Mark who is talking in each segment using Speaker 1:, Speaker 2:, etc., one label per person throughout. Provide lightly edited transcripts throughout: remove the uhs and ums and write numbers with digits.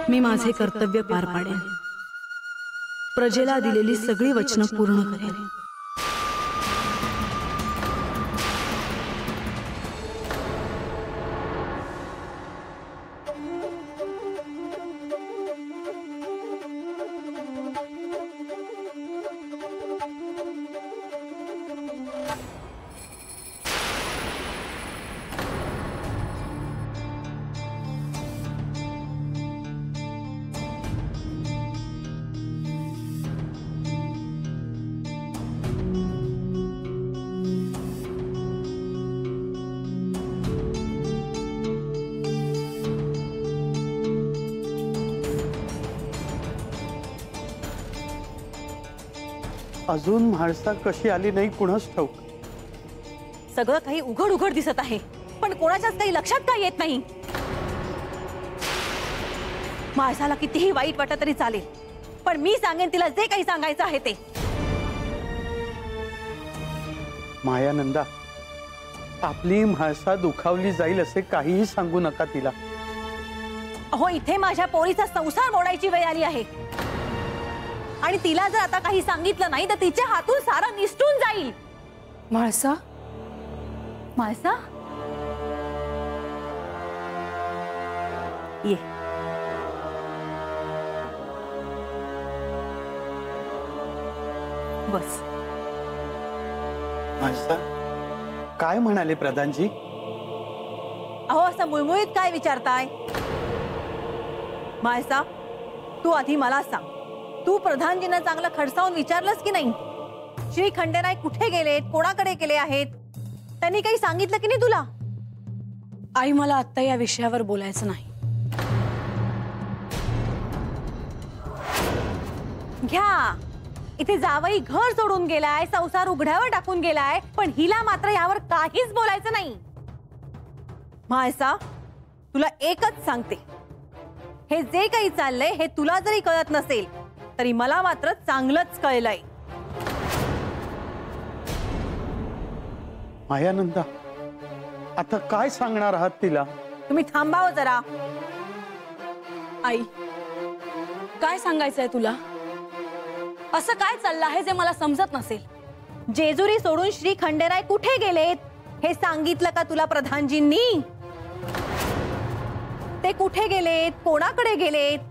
Speaker 1: मी माझे कर्तव्य पार पाडेन, प्रजेला दिलेली सगळी वचनं पूर्ण करेन।
Speaker 2: अजून म्हाळसा कशी आली नाही कुणास ठाऊक।
Speaker 3: सगळं काही उघड उघड दिसत आहे, पण कोणाच्याच काही लक्षात का येत नाही। म्हाळसाला कितीही वाईट वाटत तरी चालेल, पण मी सांगेन तिला जे काही सांगायचं आहे ते।
Speaker 2: मायानंदा, आपली म्हाळसा दुखावली जाईल असे काहीही सांगू नका तिला।
Speaker 3: अहो, इथे माझ्या पोरीचा संसार मोडायची वेळ आली आहे, आणि तिला जर आता काही सांगितलं नाही तर तिच्या हातून सारा निसटून जाईल।
Speaker 1: म्हाळसा,
Speaker 3: म्हाळसा, ये। बस।
Speaker 2: म्हाळसा, काय म्हणाले प्रधानजी?
Speaker 3: अहो, असं मुळमुळीत काय विचारताय? म्हाळसा, तू आधी मला सांग, तू प्रधानजींना चांगलं खडसावून विचारलंस की नाही? श्री खंडेराय कुठे गेलेत, कोणाकडे गेले आहेत, त्यांनी काही सांगितलं की नाही तुला?
Speaker 1: आई, मला आता या विषयावर बोलायचं नाही।
Speaker 3: घ्या, इथे जावई घर सोडून गेलाय, संसार उघड्यावर टाकून गेलाय, पण हिला मात्र यावर काहीच बोलायचं नाही। म्हाळसा, तुला एकच सांगते, हे जे काही चाललंय हे तुला जरी कळत नसेल तरी मला मात्र चांगलंच कळलंय।
Speaker 2: मायानंदा, आता काय सांगणार आहात तिला?
Speaker 3: तुम्ही थांबाव जरा।
Speaker 1: आई, काय सांगायचंय तुला? असं काय चाललं आहे जे मला समजत नसेल?
Speaker 3: जेजुरी सोडून श्री खंडेराय कुठे गेलेत हे सांगितलं का तुला प्रधानजींनी? ते कुठे गेलेत, कोणाकडे गेलेत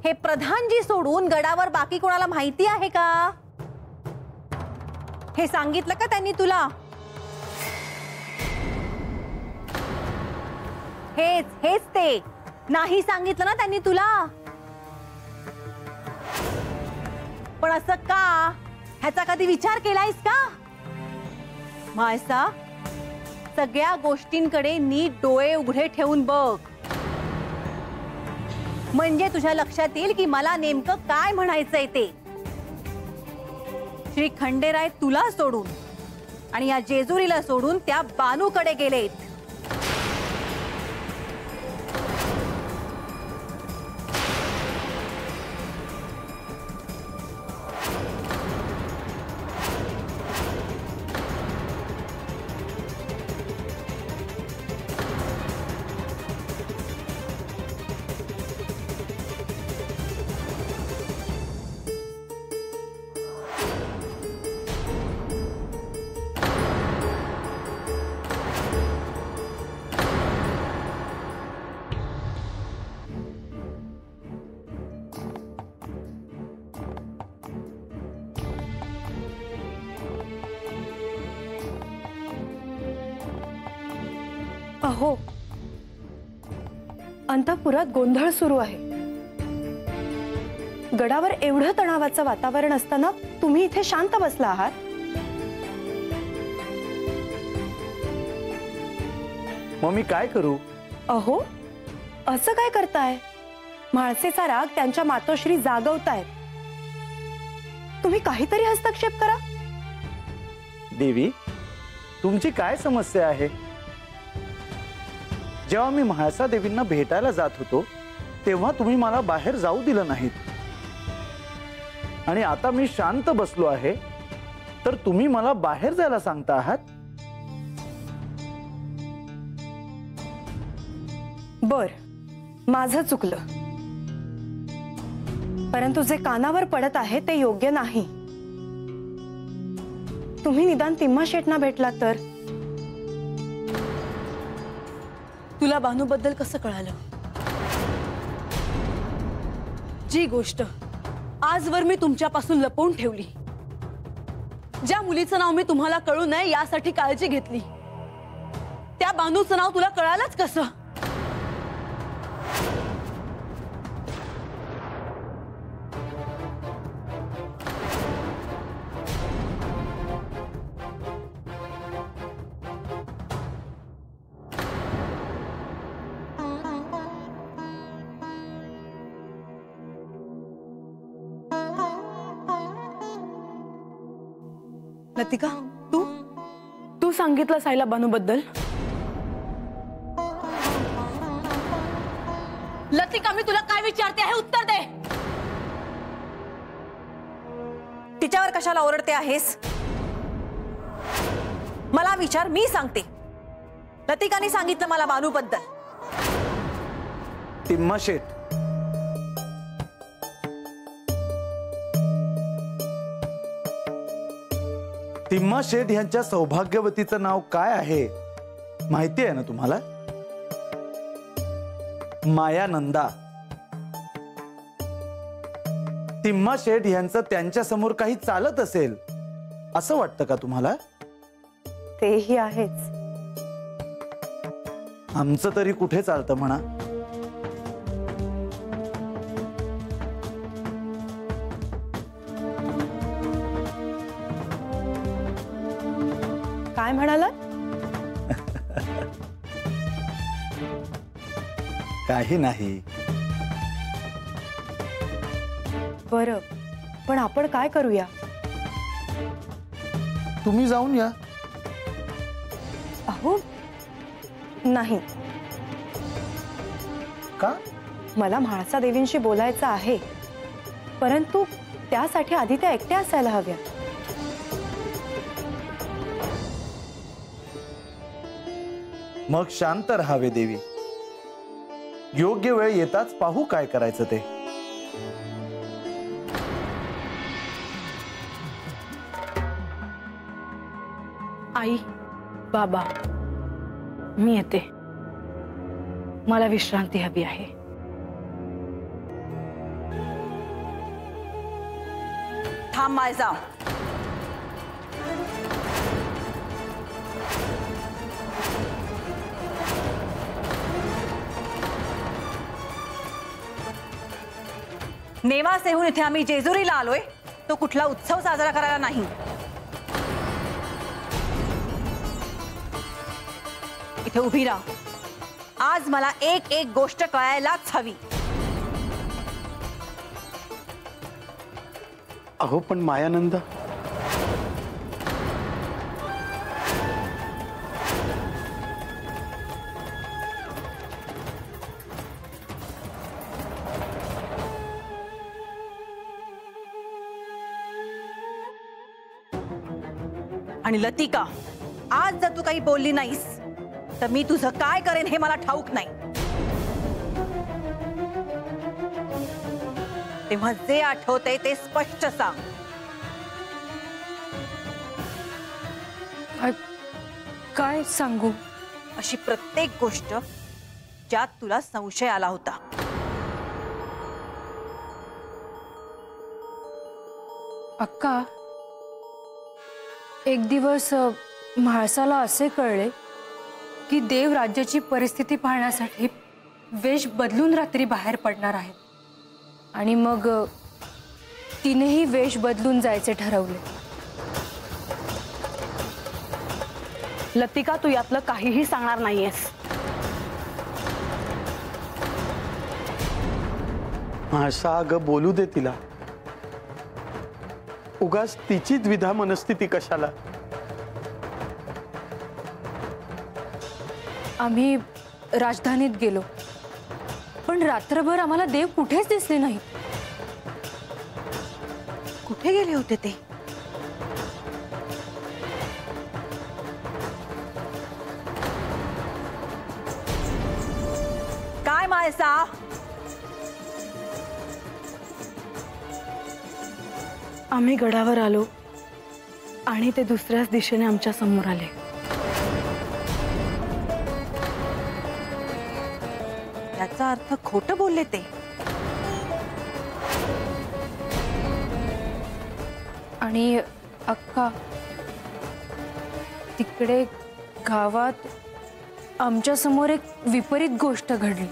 Speaker 3: हे प्रधानजी सोडून गडावर बाकी कोणाला माहिती आहे का? हे सांगितलं का त्यांनी तुला? हेच हेच ते नाही सांगितलं ना त्यांनी तुला? पण असं का, ह्याचा कधी विचार केलायस का? म्हाळसा, सगळ्या गोष्टींकडे नीट डोळे उघडे ठेवून बघ, म्हणजे तुझ्या लक्षात येईल की मला नेमकं काय म्हणायचंय ते। श्री खंडेराय तुला सोडून आणि या जेजुरीला सोडून त्या बानूकडे गेलेत।
Speaker 4: अहो, अंतःपुरात गोंधळ सुरू आहे। गडावर एवढं तणावाचं वातावरण असताना तुम्ही इथे शांत बसला आहात।
Speaker 5: मग मी काय करू?
Speaker 4: अहो, असं काय करताय? म्हाळसेचा राग त्यांच्या मातोश्री जागवतायत, तुम्ही काहीतरी हस्तक्षेप करा।
Speaker 5: देवी, तुमची काय समस्या आहे? जेव्हा मी म्हाळसा देवींना भेटायला जात होतो तेव्हा तुम्ही मला बाहेर जाऊ दिलं नाहीत, आणि आता मी शांत बसलो आहे तर तुम्ही मला बाहेर जायला सांगता आहात?
Speaker 4: बर, माझं चुकलं। परंतु जे कानावर पडत आहे ते योग्य नाही. तुम्ही निदान तिम्मा शेटना भेटला तर.
Speaker 1: तुला बानूबद्दल कसं कळालं? जी गोष्ट आजवर मी तुमच्यापासून लपवून ठेवली, ज्या मुलीचं नाव मी तुम्हाला कळू नये यासाठी काळजी घेतली, त्या बानूचं नाव तुला कळालंच कसं? लतिका, तू सांगितलं सायला बानूबद्दल? लतिका, मी तुला काय विचारते आहे उत्तर दे.
Speaker 3: तिच्यावर कशाला ओरडते आहेस? मला विचार, मी सांगते. लतिकाने सांगितलं मला बानूबद्दल.
Speaker 5: तिम्मा शेठ, तिम्मा शेठ यांच्या सौभाग्यवतीचं नाव काय आहे माहिती आहे ना तुम्हाला? मायानंदा. तिम्मा शेठ यांचं त्यांच्या समोर काही चालत असेल असं वाटतं का तुम्हाला?
Speaker 4: तेही आहेच.
Speaker 5: आमचं तरी कुठे चालतं म्हणा.
Speaker 4: काय म्हणालात?
Speaker 5: काही नाही.
Speaker 4: बरं, पण आपण काय करूया?
Speaker 5: तुम्ही जाऊन या.
Speaker 4: अहो नाही,
Speaker 5: का?
Speaker 4: मला म्हाळसा देवींशी बोलायचं आहे, परंतु त्यासाठी आधी त्या एकट्या असायला हव्या.
Speaker 5: मग शांत राहावे देवी. योग्य वेळ येताच पाहू काय करायचं ते.
Speaker 1: आई, बाबा, मी येते. मला विश्रांती हवी आहे.
Speaker 3: थांब मायजा. नेवासेहून इथे आम्ही जेजुरीला आलोय, तो कुठला उत्सव साजरा करायला नाही. इथे उभी राहा. आज मला एक एक गोष्ट कळायलाच हवी.
Speaker 2: अहो पण मायानंदा,
Speaker 3: आणि लतिका, आज जर तू काही बोलली नाहीस तर मी तुझं काय करेन हे मला ठाऊक नाही. तेव्हा जे आठवते ते स्पष्ट सांग.
Speaker 1: काय सांगू?
Speaker 3: अशी प्रत्येक गोष्ट ज्यात तुला संशय आला होता.
Speaker 1: अक्का, एक दिवस म्हाळसाला असे कळले की देव राज्याची परिस्थिती पाहण्यासाठी वेश बदलून रात्री बाहेर पडणार आहेत. आणि मग तिनेही वेश बदलून जायचे ठरवले. लतिका, तू यातलं काहीही सांगणार नाहीयेस.
Speaker 2: म्हाळसा, अगं बोलू दे तिला. उगाच तिची द्विधा मनस्थिती कशाला?
Speaker 1: आम्ही राजधानीत गेलो, पण रात्रभर आम्हाला देव कुठेच दिसले नाही.
Speaker 3: कुठे गेले होते ते? काय मायसा?
Speaker 4: आम्ही गडावर आलो आणि ते दुसऱ्याच दिशेने आमच्या समोर आले.
Speaker 3: याचा अर्थ खोटं बोलले ते.
Speaker 1: आणि अक्का, तिकडे गावात आमच्या समोर एक विपरीत गोष्ट घडली.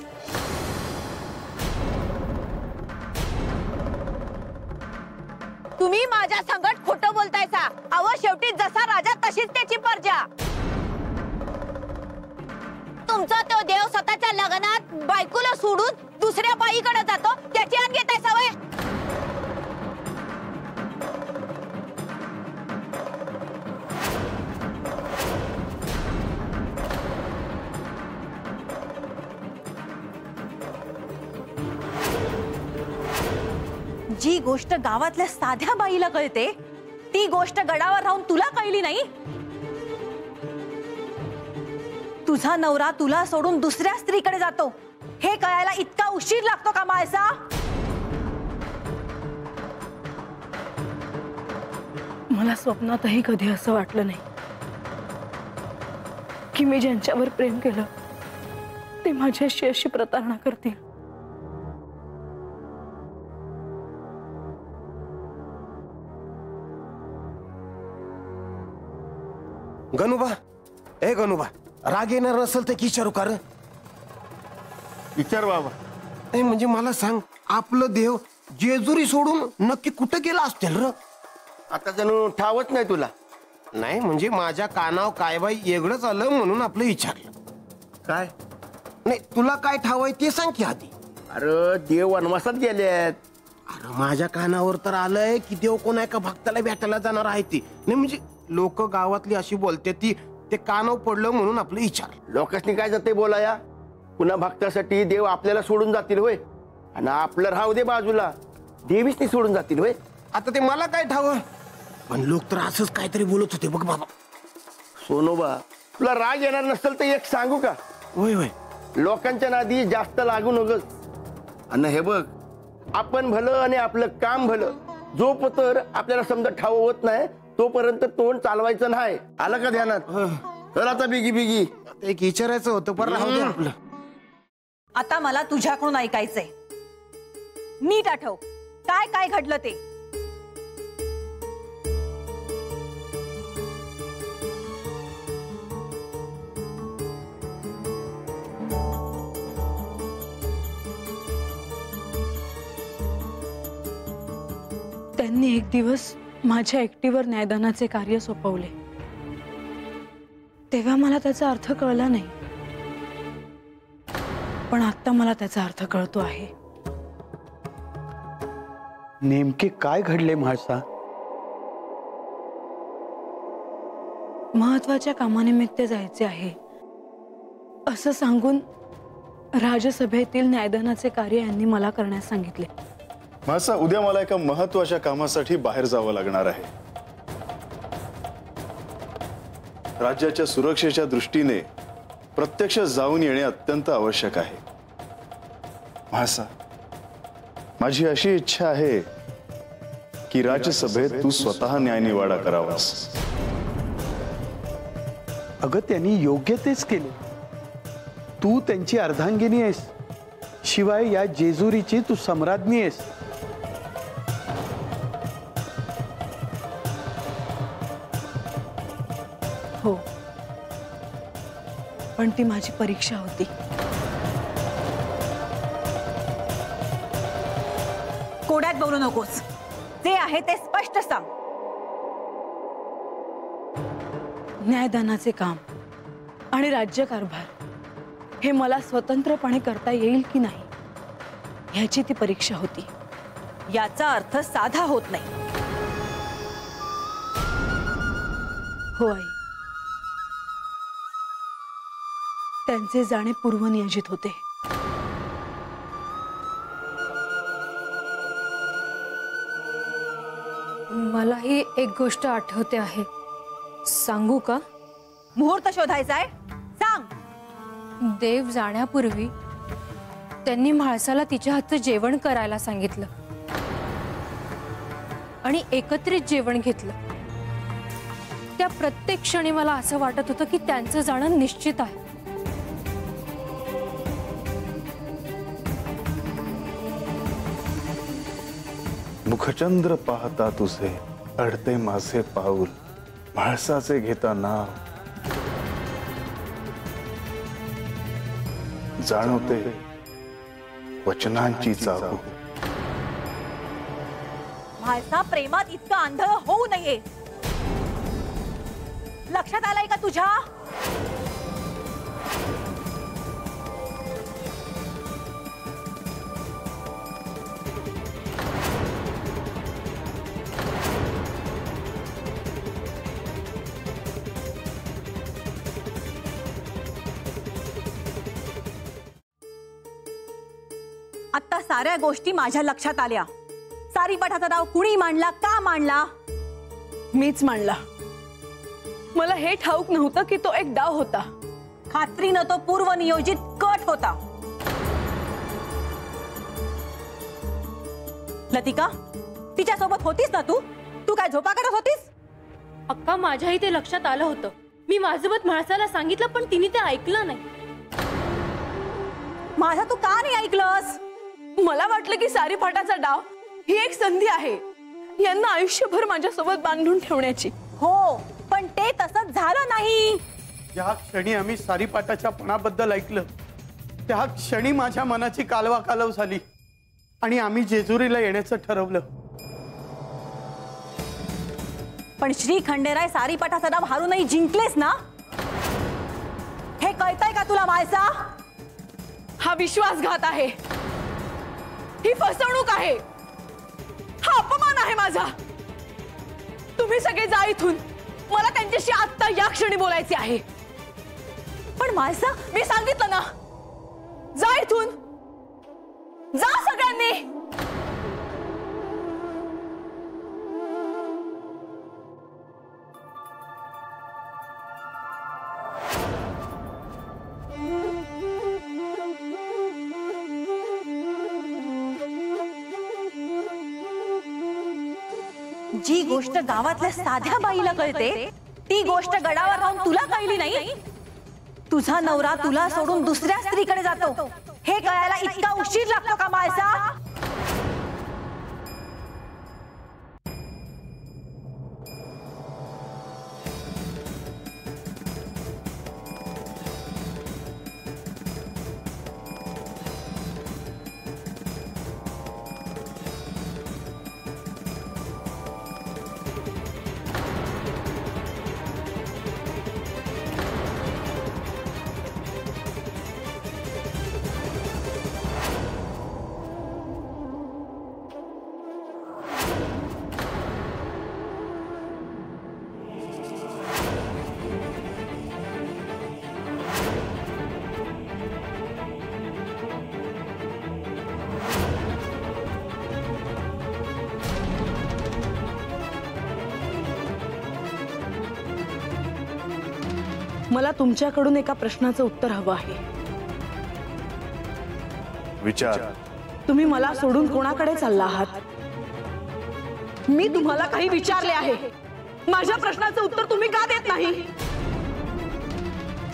Speaker 3: तुम्ही माझ्या संगत खोटं बोलतायसा. अहो, शेवटी जसा राजा तशीच त्याची प्रजा. तुमचा तो देव स्वतःच्या लग्नात बायकोला सोडून दुसऱ्या बाईकडे जातो, त्याची आण घेताय सवय. जी गोष्ट गावातल्या साध्या बाईला कळते ती गोष्ट गडावर राहून तुला कळली नाही. तुझा नवरा तुला सोडून दुसऱ्या स्त्रीकडे जातो हे कळायला इतका उशीर लागतो का माळसा?
Speaker 4: मला स्वप्नातही कधी असं वाटलं नाही की मी ज्यांच्यावर प्रेम केलं ते माझ्याशी अशी प्रतारणा करतील.
Speaker 6: गणुबा, ए गणुबा, राग येणार नसेल तर विचारू का?
Speaker 7: विचार बाबा.
Speaker 6: नाही म्हणजे मला सांग, आपलं देव जेजुरी सोडून नक्की कुठं गेला असतील र?
Speaker 7: आता जणू ठावच नाही तुला.
Speaker 6: नाही म्हणजे माझ्या कानावर काय बाई वेगळंच आलं म्हणून आपलं विचारलं.
Speaker 7: काय?
Speaker 6: नाही तुला काय ठाव आहे ते सांग की आधी.
Speaker 7: अरे देव वनवासात गेलेत.
Speaker 6: अरे माझ्या कानावर तर आलंय की देव कोणा एका भक्ताला भेटायला जाणार आहे ती. नाही म्हणजे लोक गावातली अशी बोलते ती, ते कानावर पडलं म्हणून आपलं विचारलं.
Speaker 7: लोकांनी काय जाते बोलाया? पुन्हा भक्तासाठी देव आपल्याला सोडून जातील होय? आणि आपलं राहू दे बाजूला, देवीच नाही सोडून जातील होय?
Speaker 6: आता ते मला काय ठाव, पण लोक तर असंच काहीतरी बोलत होते बघ बाबा.
Speaker 7: सोनोबा, तुला राग येणार नसेल तर एक सांगू का?
Speaker 6: होय होय.
Speaker 7: लोकांच्या नादी जास्त लागू नकोस. आणि हे बघ, आपण भलं आणि आपलं काम भलं, जोपर्यंत आपल्याला समजा ठाव होत नाही तोपर्यंत तोंड चालवायचं नाही. आलं का ध्यानात? तर आता बिगी बिगी
Speaker 6: एक विचारायचं होतं पण राहू दे आपलं.
Speaker 3: आता मला तुझ्याकडून ऐकायचंय. नीट आठव काय काय घडलं ते.
Speaker 4: त्यांनी एक दिवस माझ्या एकटीवर न्यायदानाचे कार्य सोपवले. तेव्हा मला त्याचा अर्थ कळला नाही, पण आता मला त्याचा अर्थ कळतो आहे.
Speaker 2: नेमके काय घडले म्हाळसा?
Speaker 4: महत्वाच्या कामानिमित्त जायचे आहे असं सांगून राजसभेतील न्यायदानाचे कार्य यांनी मला करण्यास सांगितले.
Speaker 8: म्हाळसा, उद्या मला एका महत्वाच्या कामासाठी बाहेर जावं लागणार आहे. राज्याच्या सुरक्षेच्या दृष्टीने प्रत्यक्ष जाऊन येणे अत्यंत आवश्यक आहे. म्हाळसा, माझी अशी इच्छा आहे की राज्यसभेत तू स्वतः न्यायनिवाडा करावास.
Speaker 2: अगं, त्यांनी योग्य तेच केले. तू त्यांची अर्धांगिनी आहेस, शिवाय या जेजुरीची तू सम्राज्ञी आहेस.
Speaker 4: हो, पण ती माझी परीक्षा होती.
Speaker 3: कोड्यात बोलू नकोस. जे आहे ते स्पष्ट सांग.
Speaker 4: न्यायदानाचे काम आणि राज्यकारभार हे मला स्वतंत्रपणे करता येईल की नाही ह्याची ती परीक्षा होती.
Speaker 3: याचा अर्थ साधा होत नाही.
Speaker 4: हो आई, त्यांचे जाणे पूर्वनियोजित होते.
Speaker 1: मलाही एक गोष्ट आठवते आहे, सांगू का?
Speaker 3: मुहूर्त शोधायचा आहे, सांग.
Speaker 1: देव जाण्यापूर्वी त्यांनी म्हाळसाला तिच्या हातचं जेवण करायला सांगितलं. आणि एकत्रित जेवण घेतलं, त्या प्रत्येक क्षणी मला असं वाटत होतं की त्यांचं जाणं निश्चित आहे.
Speaker 8: मुखचंद्र पाहता तुझे अडते माझे पाऊल, म्हाळसाचे घेता नाव, जाणवते वचनांची चाहूल.
Speaker 3: म्हाळसा प्रेमात इतकं आंधळ होऊ नये. लक्षात आलंय का तुझ्या? आता साऱ्या गोष्टी माझ्या लक्षात आल्या. सारीपाठाचा डाव कुणी मांडला, का मांडला?
Speaker 4: मीच मांडला. मला हे ठाऊक नव्हतं की तो एक डाव होता.
Speaker 3: खात्रीनं तो पूर्वनियोजित कट होता. लतिका, तिच्यासोबत होतीस ना तू? तू काय झोपा काढत होतीस?
Speaker 1: अक्का, माझ्याही ते लक्षात आलं होतं. मी माझं मत म्हाळसाला सांगितलं, पण तिने ते ऐकलं नाही.
Speaker 3: माझा तू का नाही ऐकलंस?
Speaker 4: मला वाटलं की सारीपाठाचा डाव ही एक संधी आहे यांना आयुष्यभर माझ्यासोबत बांधून ठेवण्याची.
Speaker 3: हो, पण ते तसंच झालं नाही.
Speaker 2: ज्या क्षणी आम्ही सारीपाठाच्या पणाबद्दल ऐकलं, त्या क्षणी माझ्या मनाची कालवाकालव झाली आणि आम्ही जेजुरीला येण्याचं ठरवलं.
Speaker 3: पण श्री खंडेराय सारीपाठाचा डाव हारूनही जिंकलेस ना? हे कळतंय का तुला म्हाळसा?
Speaker 4: हा विश्वासघात आहे, ही फसवणूक आहे, हा अपमान आहे माझा. तुम्ही सगळे जा इथून. मला त्यांच्याशी आत्ता या क्षणी बोलायचे आहे.
Speaker 3: पण म्हाळसा,
Speaker 4: मी सांगितलं ना, जा इथून. जा सगळ्यांनी.
Speaker 3: जी गोष्ट गावातल्या साध्या बाईला कळते, ती गोष्ट गडावर राहून तुला कळली नाही. तुझा नवरा तुला सोडून दुसऱ्या स्त्रीकडे जातो, हे कळायला इतका उशीर लागतो का म्हाळसा?
Speaker 4: मला तुमच्याकडून एका प्रश्नाचं उत्तर हवं आहे.
Speaker 8: विचार.
Speaker 4: तुम्ही मला सोडून कोणाकडे चालला आहात? मी तुम्हाला काही विचारले आहे. माझ्या प्रश्नाचं उत्तर तुम्ही का देत नाही?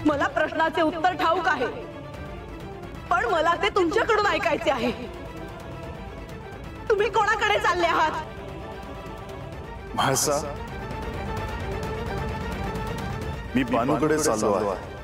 Speaker 4: मला प्रश्नाचे उत्तर ठाऊक आहे, पण मला ते तुमच्याकडून ऐकायचे आहे. तुम्ही कोणाकडे चालले आहात?
Speaker 8: म्हाळसा, मी बानूकडे चाललो आहे.